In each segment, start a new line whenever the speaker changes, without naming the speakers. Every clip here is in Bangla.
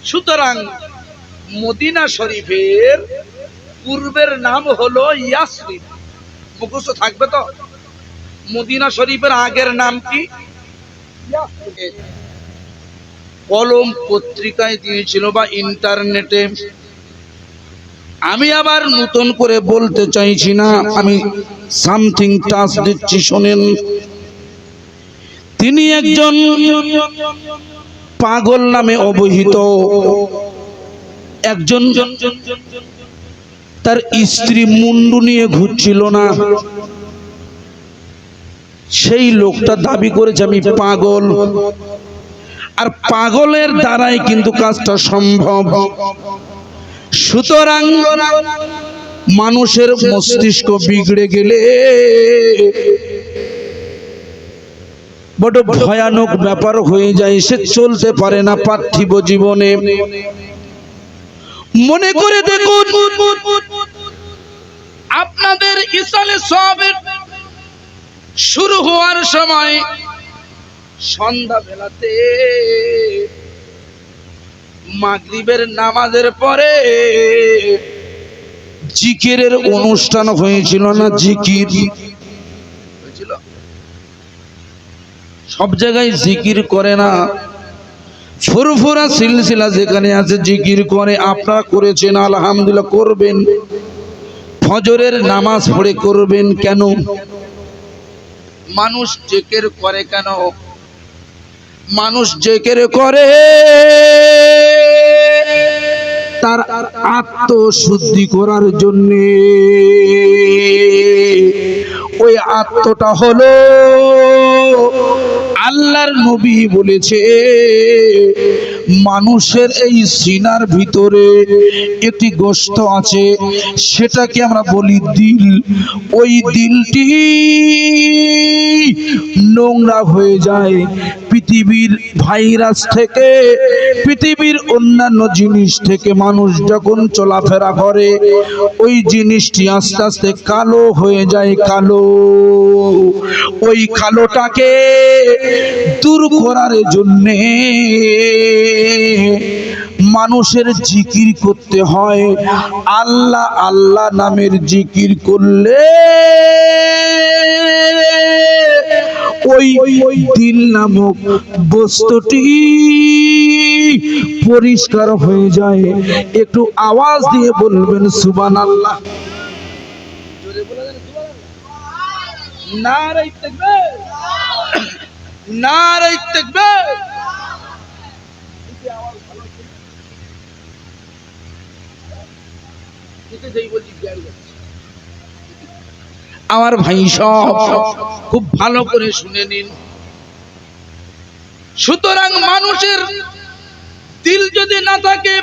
সুতরাং মদিনা শরীফের পূর্বের নাম হলো ইয়াসরিব। মুখস্থ থাকবে তো? মদিনা শরীফের আগের নাম কি? কলম পত্রিকায় দিয়েছিল বা ইন্টারনেটে। আমি আবার নতুন করে বলতে চাইছি না, আমি সামথিং টাচ দিচ্ছি, শোনেন। তিনি একজন পাগল নামে অবহিত একজন, তার স্ত্রী মুন্ডু নিয়ে ঘুরছিল না, সেই লোকটা দাবি করেছে আমি পাগল। আর পাগলের দ্বারাই কিন্তু কাজটা সম্ভব। সুতরাং মানুষের মস্তিষ্ক বিগড়ে গেলে বড় ভয়ানক ব্যাপার হয়ে যায়, সে চলতে পারে না পার্থিব জীবনে। মনে করে দেখুন, আপনাদের ইসালে সওয়াবের শুরু হওয়ার সময় সন্ধ্যা বেলাতে মাগরিবের নামাজের পরে জিকিরের অনুষ্ঠান হয়েছিল না? জিকির হয়েছিল। সব জায়গায় জিকির করে না, ফুরফুরা সিলসিলা যেখানে আছে জিকির করে। আপনারা করেছেন, আলহামদুলিল্লাহ, করবেন। ফজরের নামাজ পড়ে করবেন। কেন মানুষ জিকির করে? কেন মানুষ জিকির করে? তার আত্মশুদ্ধি করার জন্য। ওই আত্মটা হলো, আল্লাহর নবী বলেছে, মানুষের এই সিনার ভিতরে একটি গোশত আছে, সেটাকে আমরা বলি দিল। ওই দিলটি নোংরা হয়ে যায় পৃথিবীর ভাইরাস থেকে, পৃথিবীর অন্যান্য জিনিস থেকে। মানুষ যখন চলাফেরা করে ওই জিনিসটি আস্তে আস্তে কালো হয়ে যায়, কালো। ওই কালোটাকে দূর করার জন্যে মানুষের জিকির করতে হয়। আল্লাহ আল্লাহ নামের জিকির করলে ওই দিল নামক বস্তুটি পরিষ্কার হয়ে যায়। একটু আওয়াজ দিয়ে বলবেন সুবহানাল্লাহ। নারে তাকবীর, নারে তাকবীর। আমার ভাই সব খুব ভালো করে শুনে নিন। সুতরাং মানুষের দিল যদি না থাকে,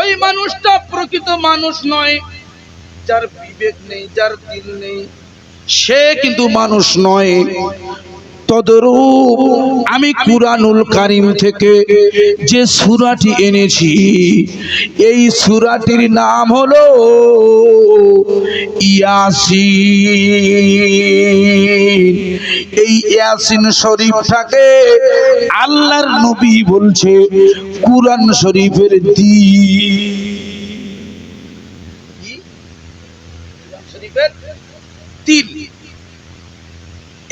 ওই মানুষটা প্রকৃত মানুষ নয়। যার বিবেক নেই, যার দিল নেই, সে কিন্তু মানুষ নয়। তদরূপ আমি কুরআনুল কারীম থেকে যে সূরাটি এনেছি, এই সূরাটির নাম হলো ইয়াসিন। এই ইয়াসিন শরীফটাকে আল্লাহর নবী বলছে কুরআন শরীফের তিল।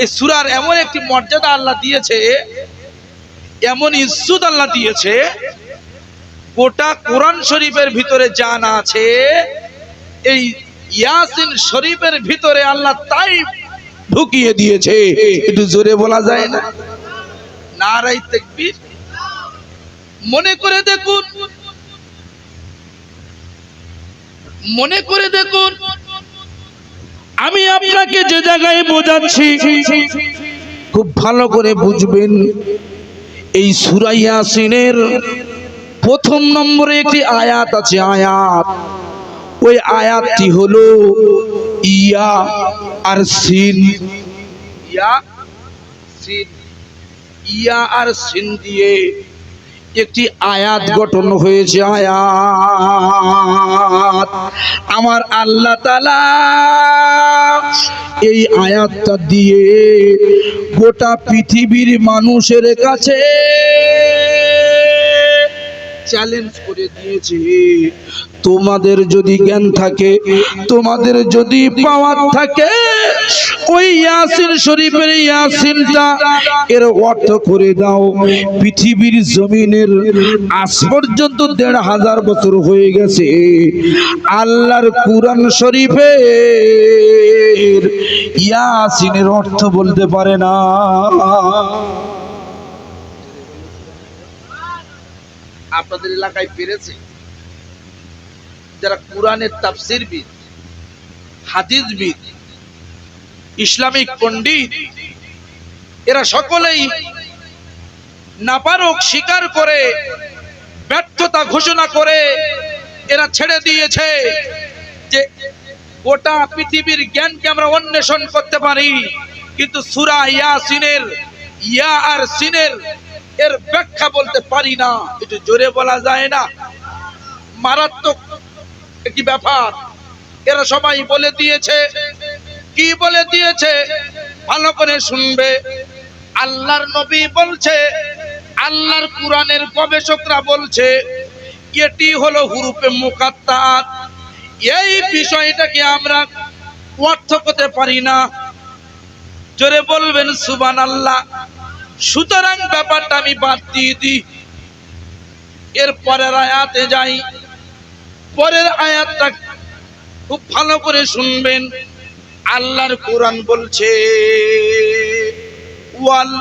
এই সূরার এমন একটি মর্যাদা আল্লাহ দিয়েছে, এমন ইজ্জত আল্লাহ দিয়েছে, গোটা কোরআন শরীফের ভিতরে যা না আছে, এই ইয়াসিন শরীফের ভিতরে আল্লাহ তাই ঢুকিয়ে দিয়েছে। একটু জোরে বলা যায় না? নারে তাকবীর। মনে করে দেখুন, মনে করে দেখুন, আমি আপনাকে যে জায়গায় বোঝাচ্ছি খুব ভালো করে বুঝবেন। এই সূরা ইয়াসিনের প্রথম নম্বরে একটি আয়াত আছে, আয়াত। ওই আয়াতটি হলো ইয়া আর সিন। ইয়া সিন, ইয়া আর সিন দিয়ে একটি আয়াত গঠন হয়েছে। আয়াত আমার আল্লাহ তাআলা এই আয়াতটা দিয়ে গোটা পৃথিবীর মানুষের কাছে চ্যালেঞ্জ করে দিয়েছে, তোমাদের যদি জ্ঞান থাকে, তোমাদের যদি পাওয়ার থাকে, ওই ইয়াসিন শরীফের ইয়াসিনটা এর অর্থ করে দাও। পৃথিবীর জমিনের আজ পর্যন্ত ১৫০০ বছর হয়ে গেছে, আল্লাহর কুরআন শরীফের ইয়াসিনের অর্থ বলতে পারে না। আপনাদের এলাকায় পেরেছে যারা কুরআনের তাফসীরবিদ, হাদিসবিদ, ইসলামিক পণ্ডিত, এরা সকলেই নাপারক স্বীকার করে, ব্যর্থতা ঘোষণা করে এরা ছেড়ে দিয়েছে যে গোটা পৃথিবীর জ্ঞানকে আমরা অন্বেষণ করতে পারি, কিন্তু সূরা ইয়াসিনের ইয়া আর সিনের এর ব্যাখ্যা বলতে পারি না। একটু জোরে বলা যায় না? মারাত্মক একটি ব্যাপার। এরা সবাই বলে দিয়েছে, কি বলে দিয়েছে ভালো করে শুনবে। আল্লাহর নবী বলছে, আল্লাহর কুরআনের গবেষকরা বলছে, এটি হলো হুরুফে মুকাত্তাত। এই বিষয়টাকে আমরা অর্থ করতে পারি না। জোরে বলবেন সুবহানাল্লাহ। সুতরাং ব্যাপারটা আমি বাদ দিয়ে দিই। এর পরের আয়াতে যাই। পরের আয়াতটা খুব ভালো করে শুনবেন। আল্লাহর কুরআন বলছে, ওয়াল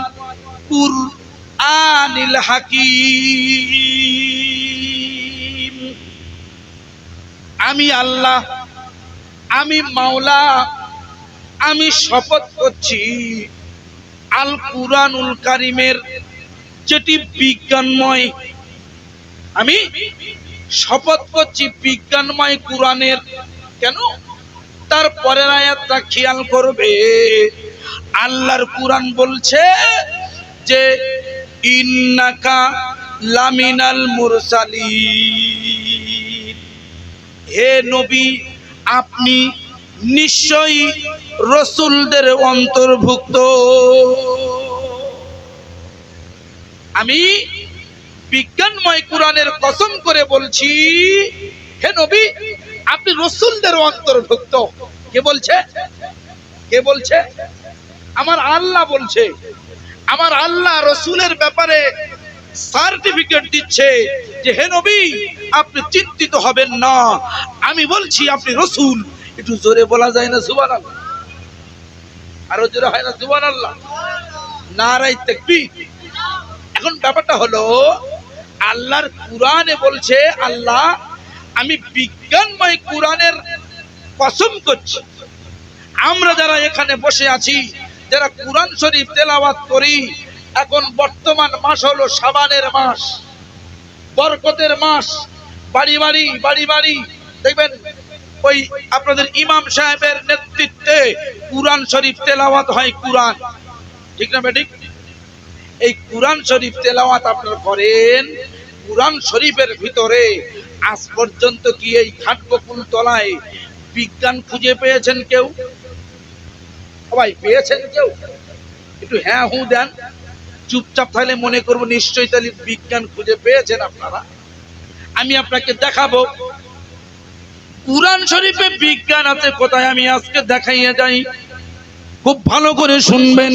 কুরআনিল হাকিম। আমি আল্লাহ, আমি মাওলা, আমি শপথ করছি আল কুরআনুল কারীমের, যেটি বিজ্ঞানময়। আমি শপথ করছি বিজ্ঞানময় কুরআনের। কেন? তার পরের আয়াতটা খেয়াল করবে। আল্লাহর কুরআন বলছে যে ইন্নাকা লামিনাল মুরসালিন। হে নবী, আপনি নিশ্চয়ই রাসূলদের অন্তর্ভুক্ত। আমি বিজ্ঞানময় কুরআনের কসম করে বলছি, হে নবী, আপনি রাসূলদের অন্তর্ভুক্ত। কে বলছে? কে বলছে? আমার আল্লাহ বলছে। আমার আল্লাহ রাসূলের ব্যাপারে সার্টিফিকেট দিচ্ছে যে হে নবী, আপনি চিন্তিত হবেন না, আমি বলছি আপনি রাসূল। একটু জোরে বলা যায় না সুবহানাল্লাহ? আরো জোরে হয় না সুবহানাল্লাহ? নারায়ে তাকবীর। এখন ব্যাপারটা হলো, আল্লাহর কুরআনে বলছে, আল্লাহ আমি বিজ্ঞানময় কুরআনের কসম করছি। আমরা যারা এখানে বসে আছি, যারা কুরআন শরীফ তেলাওয়াত করি, এখন বর্তমান মাস হলো শাবানের মাস, বরকতের মাস। বাড়ি বাড়ি বাড়ি বাড়ি দেখবেন ওই আপনাদের ইমাম সাহেবের নেতৃত্বে কুরআন শরীফ তেলাওয়াত হয়। কুরআন, ঠিক না বেঠিক? এই কুরআন শরীফ তেলাওয়াত আপনারা করেন। কুরআন শরীফের ভিতরে আজ পর্যন্ত কি এই খাটবকুল তলায় বিজ্ঞান খুঁজে পেয়েছেন কেউ? সবাই পেয়েছেন কেউ? একটু হ্যাঁ হু দেন। চুপচাপ থাকলে মনে করবো নিশ্চয়ই তাহলে বিজ্ঞান খুঁজে পেয়েছেন আপনারা। আমি আপনাকে দেখাবো কুরআন শরীফে বিজ্ঞান আছে কোথায়, আমি আজকে দেখাইয়ে যাই। খুব ভালো করে শুনবেন।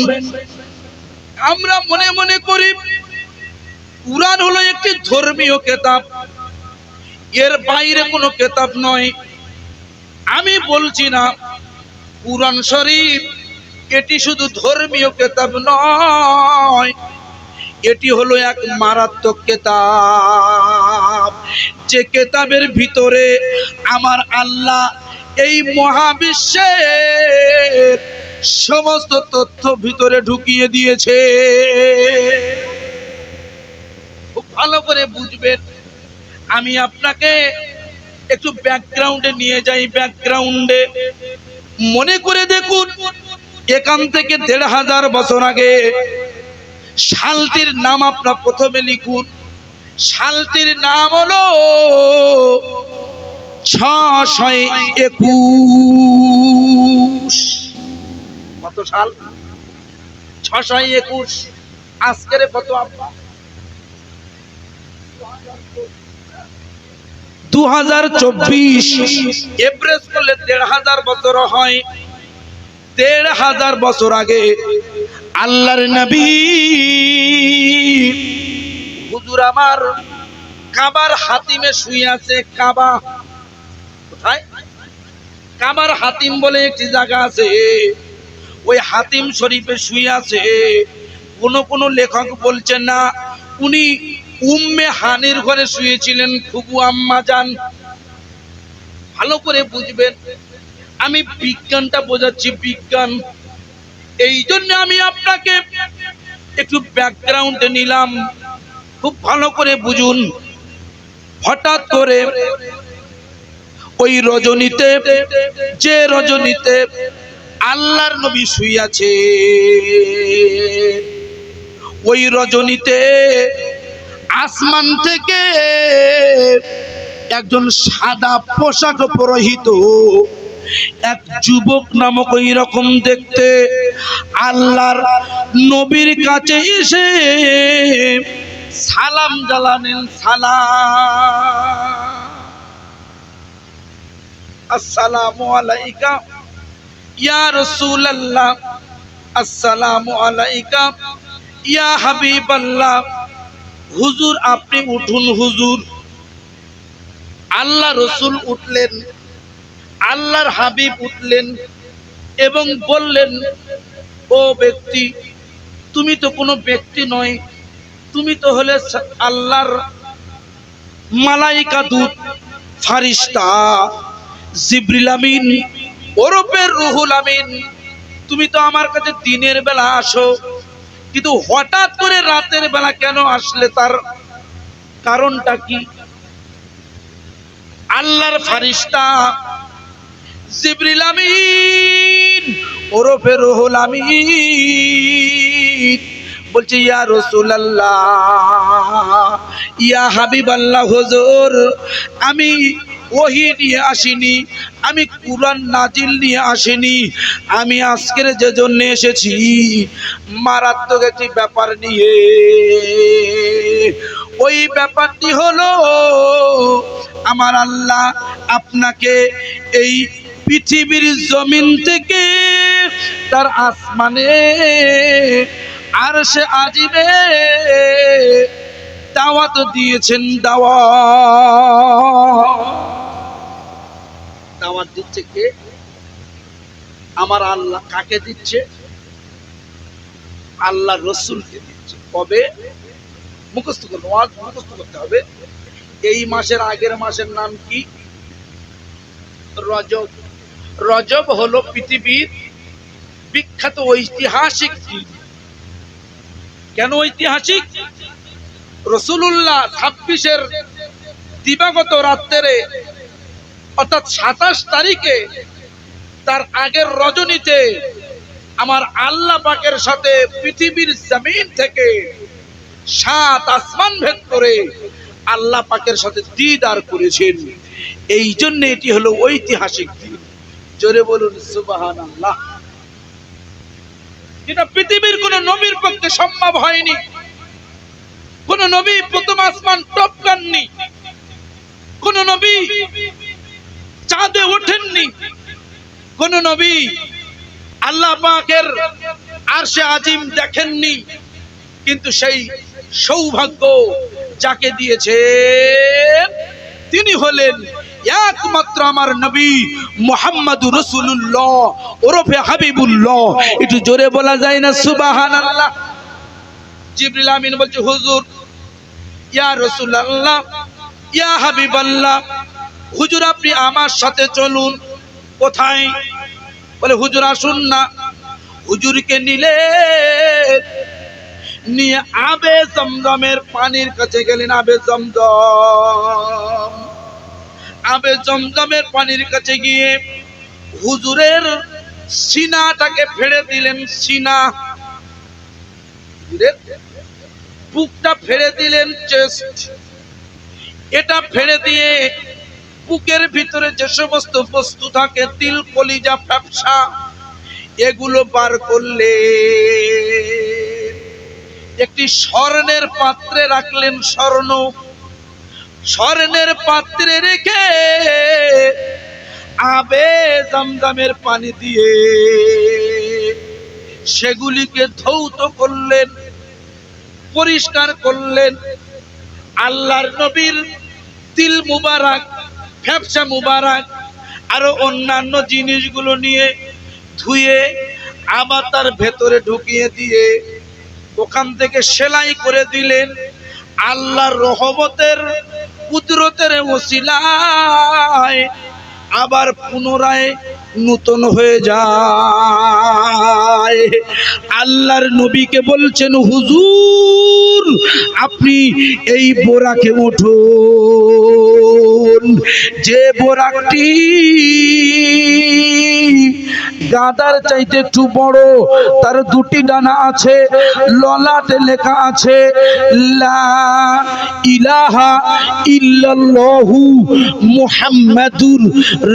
আমরা মনে মনে করি কুরআন হলো একটি ধর্মীয় কিতাব, এর বাইরে কোনো কিতাব নয়। আমি বলছি না, কুরআন শরীফ এটি শুধু ধর্মীয় কিতাব নয়, এটি হলো এক মারাত্মক কিতাব। যে কিতাবের ভিতরে আমার আল্লাহ এই মহাবিশ্বের সমস্ত তথ্য ভিতরে ঢুকিয়ে দিয়েছে। খুব ভালো করে বুঝবেন। আমি আপনাকে একটু ব্যাকগ্রাউন্ডে নিয়ে যাই। ব্যাকগ্রাউন্ডে মনে করে দেখুন, এখান থেকে ১৫০০ বছর আগে সালটির নাম আপনার প্রথমে লিখুন। সালটির নাম হলো ৬২১। কত সাল? ৬২১। আজকের কত আপনার? 2024 এভারেজ করলে 1500 বছর হয়। 1500 বছর আগে আল্লাহর নবী হুজুর আমার কাবার হাতিমে শুয়ে আছে। কাবা কোথায়? কাবার হাতিম বলে একটি জায়গা আছে, ওই হাতিম শরীফে শুয়ে আছে। কোন লেখক বলছেন না, উনি উম্মে হানির ঘরে শুয়েছিলেন, ফুবু আম্মা জান। ভালো করে বুঝবেন, আমি বিজ্ঞানটা বোঝাচ্ছি, বিজ্ঞান। এই জন্য আমি আপনাকে একটু ব্যাকগ্রাউন্ডে নিলাম, খুব ভালো করে বুঝুন। হঠাৎ করে ওই রজনীতে, যে রজনীতে আল্লাহর নবী শুয়ে আছে, ওই রজনীতে আসমান থেকে একজন সাদা পোশাক পরিহিত এক যুবক নামক ওই রকম দেখতে আল্লাহর নবীর কাছে এসে সালাম জানালেন। সালাম, আসসালামু আলাইকা ইয়া রাসূলুল্লাহ, আসসালামু আলাইকা ইয়া হাবিবাল্লাহ। হুজুর আপনি উঠুন। হুজুর, আল্লাহ রসুল উঠলেন, আল্লাহর হাবিব উঠলেন এবং বললেন, ও ব্যক্তি, তুমি তো কোনো ব্যক্তি নয়, তুমি তো হলে আল্লাহর মালাইকা দূত, ফারিস্তা জিবরিল আমিন ওরফে রুহুল আমিন। তুমি তো আমার কাছে দিনের বেলা আসো, কিন্তু হঠাৎ করে রাতের বেলা কেন আসলে? তার কারণটা কি? আল্লাহর ফারিস্তা জিবরিল আমিন ওরফে রুহুল আমিন বলছে, ইয়া রাসূলুল্লাহ, ইয়া হাবিবাল্লাহ, হুজুর আমি ওহী নিয়ে আসিনি, আমি কুরআন নাজিল নিয়ে আসিনি, আমি আজকের যে জন্য এসেছি মারাত্মক একটি ব্যাপার নিয়ে। ওই ব্যাপারটি হলো, আমার আল্লাহ আপনাকে এই পৃথিবীর জমিন থেকে তার আসমানে আরশে আজিমে দাওয়াত দিয়েছেন। দাওয়াত দিচ্ছে কে? আমার আল্লাহ। কাকে দিচ্ছে? আল্লাহ রসুলকে দিচ্ছে। কবে? মুখস্থ করবো, মুখস্থ করতে হবে। এই মাসের আগের মাসের নাম কি? রজব। রজব হলো পৃথিবীর বিখ্যাত ঐতিহাসিক দিন। কেন ঐতিহাসিক? রাসূলুল্লাহ 26-এর দিবাগত রাত্রে, অর্থাৎ 27 তারিখে, তার আগের রজনীতে আমার আল্লাহ পাকের সাথে পৃথিবীর জমিন থেকে 7 আসমান ভেদ করে আল্লাহ পাকের সাথে দিদার করেছেন। এই জন্য এটি হলো ঐতিহাসিক দিন। জোরে বলুন সুবহানাল্লাহ। যেটা পৃথিবীর কোন নবীর পক্ষে সম্ভব হয়নি। কোন নবী প্রথম আসমান টপকাননি, কোন নবী চাঁদে ওঠেননি, কোন নবী আল্লাহ পাকের আরশে আজিম দেখেননি, কিন্তু সেই সৌভাগ্য যাকে দিয়েছেন তিনি হলেন একমাত্র আমার নবী মুহাম্মদুর রাসূলুল্লাহ ওরফে হাবিবুল্লাহ। একটু জোরে বলা যায় না সুবহানাল্লাহ? জিবরিল আমিন বলছে, হুজুর, ইয়া রাসূলুল্লাহ, ইয়া হাবিবাল্লাহ, হুজুর আপনি আমার সাথে চলুন। কোথায়? বলে, হুজুর আসুন না। হুজুরকে নিয়ে আবে জমজমের পানির কাছে গেলেন। আবে জমজমের পানির কাছে গিয়ে হুজুরের সিনাটাকে ফেড়ে দিলেন। সিনা, বুকটা ফেড়ে দিলেন, চেস্ট এটা ফেড়ে দিয়ে বুকের ভিতরে যে সমস্ত বস্তু থাকে, তিল, কলিজা, ফ্যাপসা, এগুলো বার করলে একটি স্বর্ণের পাত্রে রাখলেন। স্বর্ণ, স্বর্ণের পাত্রে রেখে আবে জমজমের পানি দিয়ে সেগুলিকে ধৌত করলেন, পরিষ্কার করলেন। আল্লাহর নবীর তিল মুবারক, ফ্যাপসা মুবারক আরো অন্যান্য জিনিসগুলো নিয়ে ধুয়ে আবার তার ভেতরে ঢুকিয়ে দিয়ে ওখান থেকে সেলাই করে দিলেন। আল্লাহর রহমতের কুদরতের ওসিলায় আবার পুনরায় নূতন হয়ে যায়। আল্লাহর নবীকে বলছেন, হুজুর আপনি এই বোরাকে উঠুন, যে বোরাকটি গাদার চাইতে একটু বড়, তার দুটি ডানা আছে, ললাটে লেখা আছে লা ইলাহা ইল্লাল্লাহু মুহাম্মাদুর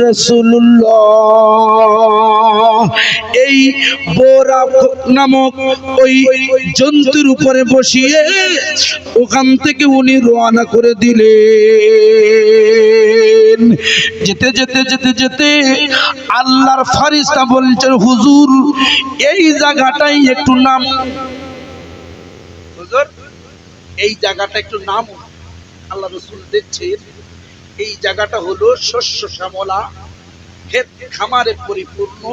রাসূলুল্লাহ। এই বোরাক নামক ওই জন্তুর উপরে বসিয়ে ওখান থেকে উনি রওনা করে দিলেন। যেতে যেতে যেতে যেতে আল্লাহর ফেরেশতা বলছেন, হুজুর এই জায়গাটাই একটু নাম, হুজুর এই জায়গাটা একটু নাম। আল্লাহ রাসূল দেখছেন এই জায়গাটা হলো শস্য শ্যামলা, ক্ষেত খামারে পরিপূর্ণ,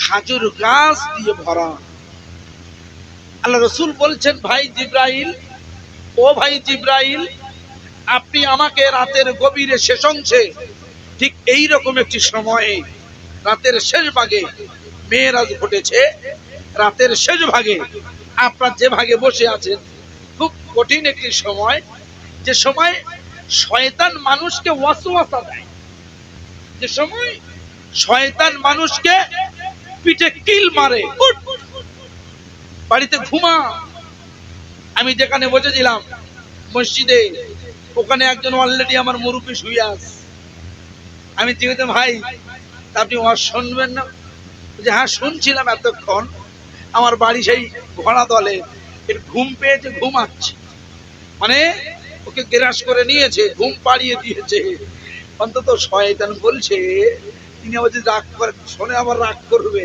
খাজুর গাছ দিয়ে ভরা। আল্লাহ রাসূল বলছেন, ভাই জিবরাইল, ও ভাই জিবরাইল, আপনি আমাকে রাতের গভীরে শেষ অংশে ঠিক এই রকম একটি সময়ে, রাতের শেষ ভাগে মেরাজ ঘটেছে, রাতের শেষ ভাগে আপনার যে ভাগে বসে আছেন, খুব কঠিন একটি সময়, যে সময় শয়তান মানুষকে ওয়াসওয়াসা দেয়, যে সময় শয়তান মানুষকে পিঠে কিল মারে, বাড়িতে ঘুমা। আমি যেখানে বসেছিলাম মসজিদে, ওখানে একজন অলরেডি আমার মুরব্বী শুয়ে আছে। আমি জিজ্ঞেস, ভাই আপনি ওয়াজ শুনবেন না? যে হ্যাঁ শুনছিলাম এতক্ষণ, আমার বাড়ি সেই ঘোড়া দলে, এর ঘুম পেয়েছে, ঘুমাচ্ছে, মানে ওকে গ্রাস করে নিয়েছে, ঘুম পাড়িয়ে দিয়েছে। অন্তত শয়তান বলছে, তিনি আবার রাগ করে শোনে, আবার রাগ করবে।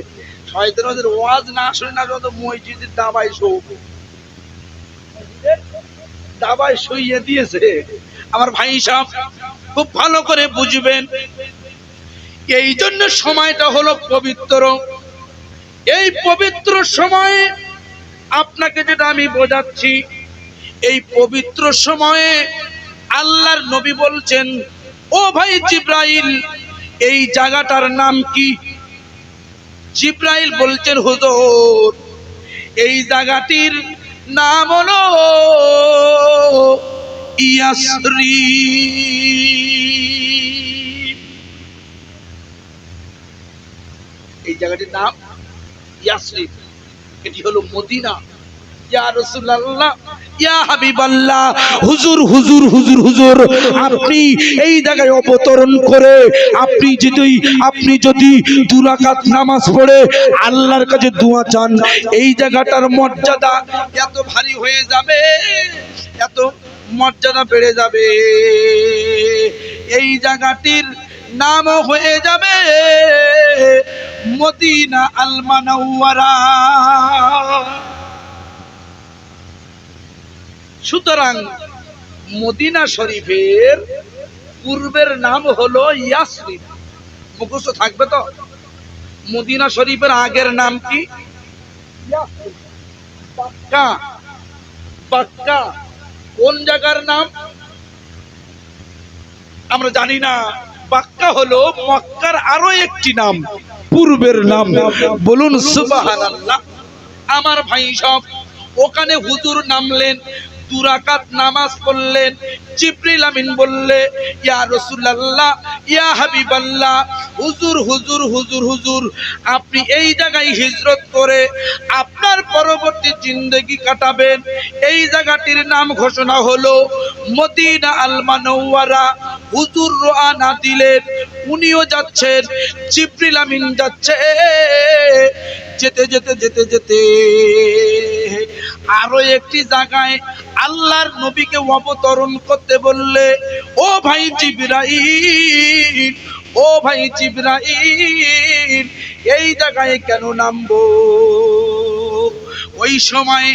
শয়তান ওদের ওয়াজ না শুনে না, যত মসজিদের দাবায় শোক, দাবায় শুইয়ে দিয়েছে। আমার ভাই সাহেব খুব ভালো করে বুঝবেন, এই জন্য সময়টা হলো পবিত্র। এই পবিত্র সময়ে আপনাকে যেটা আমি বোঝাচ্ছি, এই পবিত্র সময়ে আল্লাহর নবী বলছেন, ও ভাই জিবরাইল এই জায়গাটার নাম কি? জিবরাইল বলছেন, হুজুর এই জায়গাটির নাম হলো ইয়াসরিব। এই জায়গাটির নাম ইয়াসরিব, এটি হলো মদিনা। ইয়া রাসূলুল্লাহ, ইয়া হাবিবাল্লাহ, হুজুর হুজুর হুজুর হুজুর আপনি এই জায়গায় অবতরণ করে আপনি যদি 2 রাকাত নামাজ পড়ে আল্লাহর কাছে দোয়া চান, এই জায়গাটার মর্যাদা এত ভারী হয়ে যাবে, এত মর্যাদা বেড়ে যাবে, এই জায়গাটির নাম হয়ে যাবে মদিনা আল মুনাওয়ারা। সুতরাং মদিনা শরীফের পূর্বের নাম হলো ইয়াসরিব। মুখস্থ থাকবে তো? মদিনা শরীফের আগের নাম কি? বাক্কা। বাক্কা কোন জায়গার নাম আমরা জানি না। বাক্কা হলো মক্কার আরো একটি নাম, পূর্বের নাম। বলুন সুবহানাল্লাহ। আমার ভাই সব ওখানে হুজুর নামলেন, 2 রাকাত নামাজ পড়লেন। জিবরিল আমিন বললে, ইয়া রাসূলুল্লাহ, ইয়া হাবিবাল্লাহ, হুজুর হুজুর হুজুর হুজুর আপনি এই জায়গায় হিজরত করে আপনার পরবর্তী জিন্দেগি কাটাবেন। এই জায়গাটির নাম ঘোষণা হলো মদিনা আল মুনাওয়ারা। হুজুর রওনা দিলেন, উনিও যাচ্ছেন, জিবরিল আমিন যাচ্ছে। যেতে যেতে যেতে যেতে আরো একটি জায়গায় আল্লাহর নবীকে অবতরণ করতে বললে, ও ভাই জিবরাইল, ও ভাই জিবরাইল, এই জায়গায় কেন নামবো? ওই সময়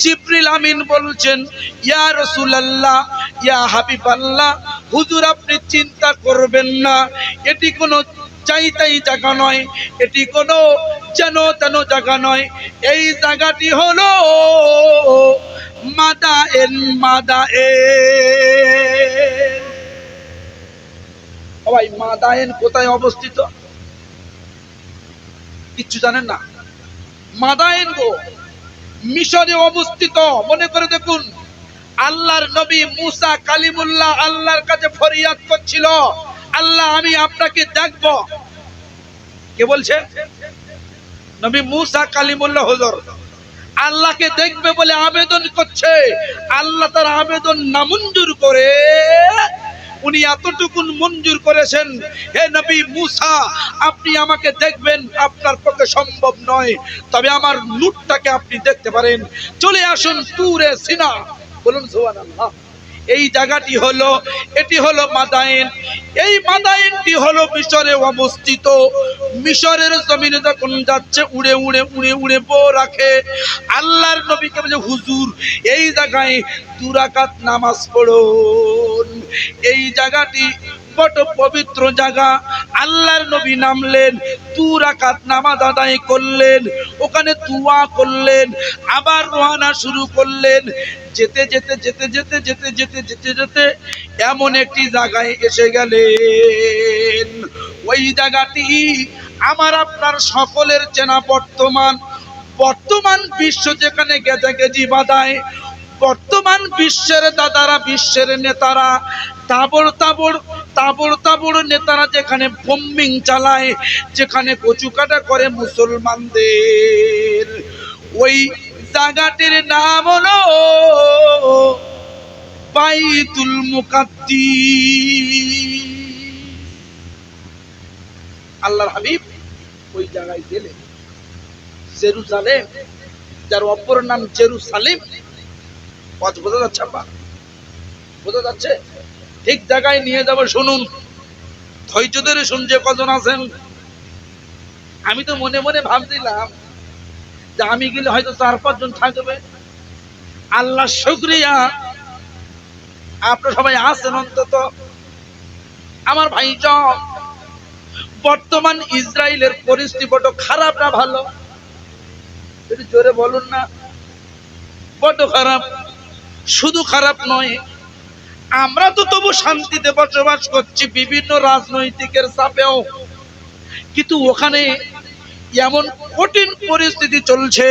জিবরিল আমিন বলছেন, ইয়া রাসূলুল্লাহ, ইয়া হাবিবাল্লাহ, হুজুর আপনি চিন্তা করবেন না, এটি কোনো চাইতাই জায়গা নয়, এটি কোনো যেন তেন জায়গা নয়। এই জায়গাটি হলো মাদায়েন। মাদায়েন, ভাই মাদায়েন কোথায় অবস্থিত? কিচ্ছু জানেন না? মাদায়েন গো মিশরে অবস্থিত। মনে করে দেখুন, আল্লাহর নবী মুসা কালিমুল্লাহ আল্লাহর কাছে ফরিয়াদ করছিল, আল্লাহ আমি আপনাকে দেখব। কে বলছে? নবী মুসা কালিমুল্লাহ হুজুর আল্লাহকে দেখবে বলে আবেদন করছে। আল্লাহ তার আবেদন নামঞ্জুর করে উনি এতটুকু মঞ্জুর করেছেন, হে নবী মুসা, আপনি আমাকে দেখবেন আপনার পক্ষে সম্ভব নয়, তবে আমার নূরটাকে আপনি দেখতে পারেন। চলে আসুন তুরে সিনা। বলুন সুবহানাল্লাহ। এই জায়গাটি হলো, এটি হলো মাদায়েন। এই মাদায়েনটি হলো মিশরে অবস্থিত। মিশরের জমিনে যখন যাচ্ছে উড়ে উড়ে উড়ে উড়ে বো রাখে, আল্লাহর নবীকে বলে, হুজুর এই জায়গায় 2 রাকাত নামাজ পড়ুন। এই জায়গাটি বড় পবিত্র জায়গা। আল্লাহর নবী নামলেন, 2 রাকাত নামাজ আদায় করলেন, ওখানে দোয়া করলেন, আবার রওনা শুরু করলেন। যেতে যেতে যেতে যেতে যেতে যেতে যেতে যেতে এমন একটি জায়গায় এসে গেলেন। ওই জায়গাটি আমার আপনার সকলের চেনা। বর্তমান বিশ্ব যেখানে গেজাগেজি বাঁধায়, বর্তমান বিশ্বের দাদারা, বিশ্বের নেতারা তাবড় নেতারা যেখানে বোম্বিং চালায়, যেখানে কচুকাটা করে মুসলমানদের, ওই জায়গাটির নাম হলো বাইতুল মুকাদ্দিস। আল্লাহর হাবিব ওই জায়গায় গেলেন। জেরুজালেম, যার অপর নাম জেরুসালেম। বোঝা যাচ্ছে? বোঝা যাচ্ছে? ঠিক জায়গায় নিয়ে যাব, শুনুন, ধৈর্য ধরে শুনছে কজন আছেন? আমি তো মনে মনে ভাবছিলাম যে আমি গেলে হয়তো 4-5 জন থাকবে। আল্লাহ শুকরিয়া, আপনারা সবাই আছেন অন্তত। আমার ভাইজন, বর্তমান ইসরায়েলের পরিস্থিতি বড় খারাপ না ভালো? যদি জোরে বলুন না। বড় খারাপ। শুধু খারাপ নয়, আমরা তো তবু শান্তিতে বসবাস করছি বিভিন্ন রাজনৈতিকের চাপেও, কিন্তু ওখানে এমন কঠিন পরিস্থিতি চলছে,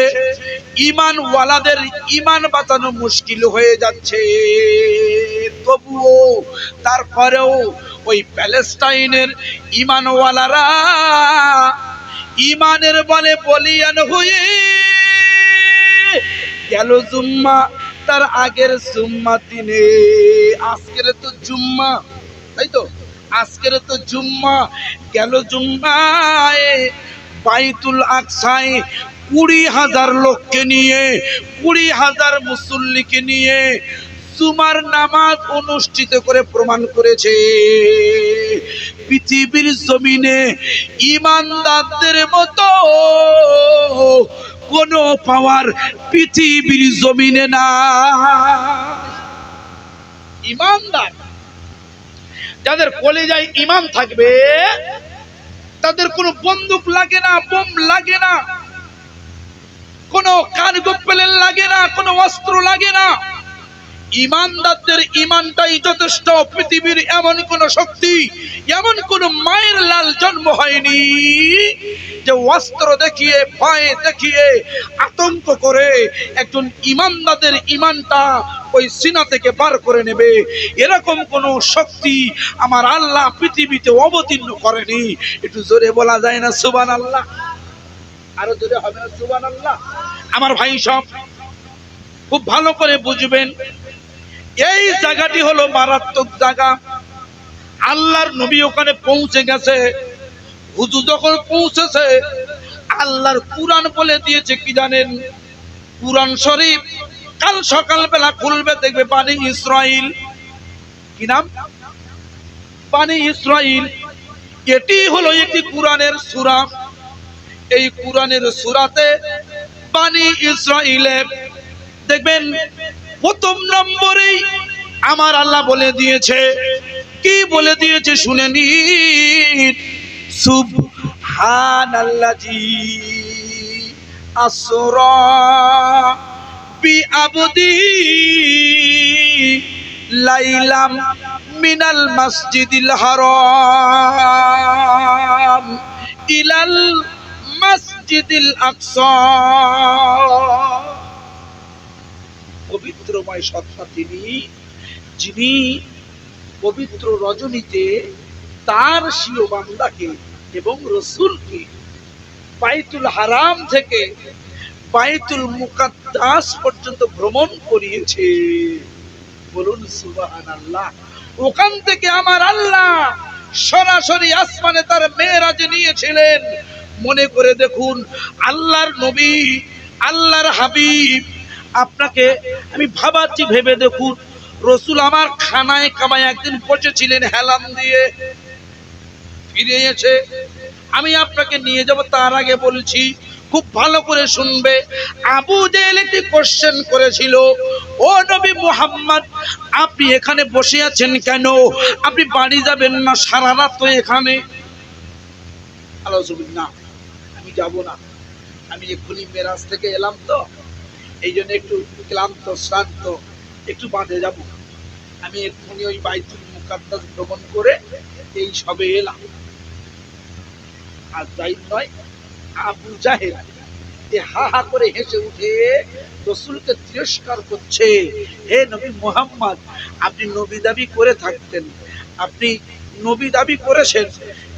ঈমানওয়ালাদের ঈমান বাঁচানো মুশকিল হয়ে যাচ্ছে। তবুও তারপরেও ওই প্যালেস্টাইনের ঈমানওয়ালারা ঈমানের বলে বলিয়ান হয়ে গেল জুম্মা, তার আগের জুম্মা দিনে। আজকের তো জুম্মা, তাই তো? আজকের তো জুম্মা, গেল জুম্মায় বাইতুল আকসায় 20,000 লোককে নিয়ে, 20,000 মুসল্লিকে নিয়ে জুমার নামাজ অনুষ্ঠিত করে প্রমাণ করেছে পৃথিবীর জমিনে ঈমানদারদের মতো কোনো পাওয়ার পৃথিবীর জমিনে না। ঈমানদার যাদের কলিজায় ঈমান থাকবে, তাদের কোনো বন্দুক লাগে না, বোম লাগে না, কোনো কার্গো প্লেন লাগে না, কোনো অস্ত্র লাগে না। ঈমানদারদের ঈমানটাই যথেষ্ট। পৃথিবীর এমন কোন শক্তি, এমন কোন মায়ের লাল জন্ম হয়নি যে অস্ত্র দেখিয়ে, ভয় দেখিয়ে, আতঙ্ক করে একজন ঈমানদারদের ঈমানটা ওই সিনা থেকে বার করে নেবে। এরকম কোন শক্তি আমার আল্লাহ পৃথিবীতে অবতীর্ণ করেনি। একটু জোরে বলা যায় না সুবহানাল্লাহ? আরো জোরে হবে না সুবহানাল্লাহ? আমার ভাই সব খুব ভালো করে বুঝবেন, এই জায়গাটি হলো মারাত্মক জায়গা। আল্লাহর নবী ওখানে পৌঁছে গেছে। হুজুর যখন পৌঁছেছে, আল্লাহর কুরআন বলে দিয়েছে কি জানেন? কুরআন শরীফ কাল সকালবেলা খুলবে, দেখবে বানি ইসরাইল। কি নাম? বানি ইসরাইল। এটি হলো একটি কুরআনের সূরা। এই কুরআনের সূরাতে বানি ইসরাইলে দেখবেন প্রথম নম্বরেই আমার আল্লাহ বলে দিয়েছে, কি বলে দিয়েছে শুনে নিন। সুবহানাল্লাযী আসরা বিআবদিহি লাইলাম মিনাল মাসজিদিল হারাম ইলাল মাসজিদিল আকসা। পবিত্রময় সত্তা তিনি, যিনি পবিত্র রজনীতে তার প্রিয় বান্দাকে এবং রাসূলকে বাইতুল হারাম থেকে বাইতুল মুকাদ্দাস পর্যন্ত ভ্রমণ করিয়েছে। বলুন সুবহানাল্লাহ। ওখান থেকে আমার আল্লাহ সরাসরি আসমানে তার মেরাজ নিয়েছিলেন। মনে করে দেখুন, আল্লাহর নবী, আল্লাহর হাবিব, আপনাকে আমি ভাবাচ্ছি, ভেবে দেখুন, রসুল আমার খানায় কামায় একদিন বসেছিলেন হেলান দিয়ে, ফিরে এসে আমি আপনাকে নিয়ে যাব। তার আগে বলছি, খুব ভালো করে শুনবে। আবু জেহেল একটি কোশ্চেন করেছিল, ও নবী মুহাম্মদ, আপনি এখানে বসে আছেন কেন? আপনি বাড়ি যাবেন না? সারা রাত তো এখানে। আল্লাহ, আমি যাব না, আমি এক্ষুনি মেরাজ থেকে এলাম, তো এই জন্য একটু ক্লান্ত শ্রান্ত, একটু বাঁধে যাব। আমি এক্ষুনি ওই বাইতুল মুকাদ্দাস ভ্রমণ করে এই সবে এলাম। আর যাই নয়, আবু জাহেল হা হা করে হেসে উঠে রাসূলকে তিরস্কার করছে। হে নবী মুহাম্মদ, আপনি নবী দাবি করে থাকতেন, আপনি নবী দাবি করেছেন,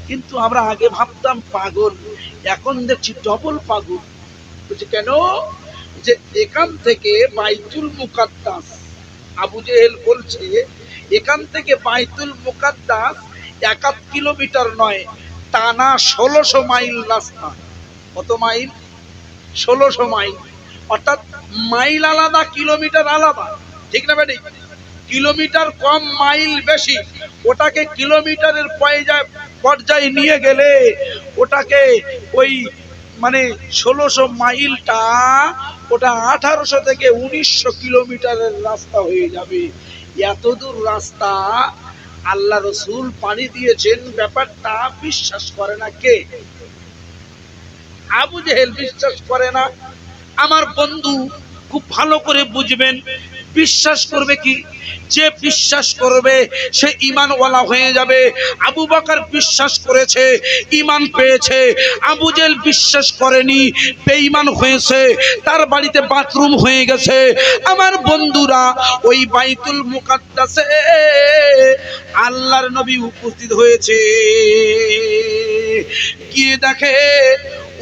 কিন্তু আমরা আগে ভাবতাম পাগল, এখন দেখছি ডবল পাগল। বলছে কেন? যে এখান থেকে বাইতুল মুকাদ্দাস, আবু জেহেল বলছে এখান থেকে বাইতুল মুকাদ্দাস 1 কিলোমিটার নয়, টানা 1600 মাইল রাস্তা। কত মাইল? 1600 মাইল। অর্থাৎ মাইল আলাদা, কিলোমিটার আলাদা, ঠিক না বেটি? কিলোমিটার কম, মাইল বেশি। ওটাকে কিলোমিটারের পর্যায়ে নিয়ে গেলে ওটাকে ওই মানে 1600 মাইলটা ওটা 1800 থেকে 1900 কিলোমিটারের রাস্তা হয়ে যাবে। এত দূর রাস্তা আল্লাহ রসুল পানি দিয়েছেন, ব্যাপারটা বিশ্বাস করে না কে? আবু জেহেল বিশ্বাস করে না। আমার বন্ধু খুব ভালো করে বুঝবেন, বিশ্বাস করবে কি? যে বিশ্বাস করবে সে ঈমানওয়ালা হয়ে যাবে। আবু বকর বিশ্বাস করেছে, ঈমান পেয়েছে। আবু জেহেল বিশ্বাস করেনি, বেঈমান হয়েছে, তার বাড়িতে বাথরুম হয়ে গেছে। আমার বন্ধুরা, ওই বাইতুল মুকাদ্দাসে আল্লাহর নবী উপস্থিত হয়েছে। গিয়ে দেখে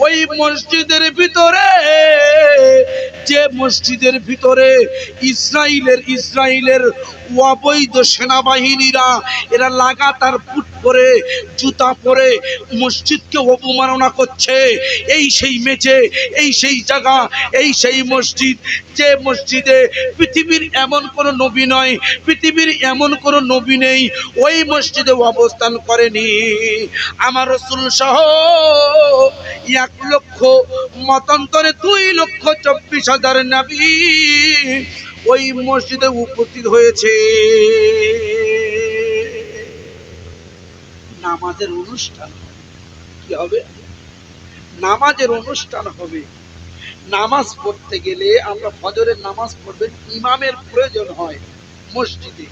ওই মসজিদের ভিতরে, যে মসজিদের ভিতরে ইসরাইলের অবৈধ সেনাবাহিনীরা এরা লাগাতার বুট পরে, জুতা পরে মসজিদকে অবমাননা করছে। এই সেই মেঝে, এই সেই জায়গা, এই সেই মসজিদ, যে মসজিদে পৃথিবীর এমন কোন নবী নয়, পৃথিবীর এমন কোন নবী নেই ওই মসজিদে অবস্থান করেনি। আমার রাসূল সহ 1 লক্ষ মতান্তরে 2,24,000 নবী ওই মসজিদে উপস্থিত হয়েছে। নামাজের অনুষ্ঠান কি হবে? নামাজের অনুষ্ঠান হবে। নামাজ পড়তে গেলে আমরা ফজরের নামাজ পড়বেন, ইমামের প্রয়োজন হয় মসজিদে।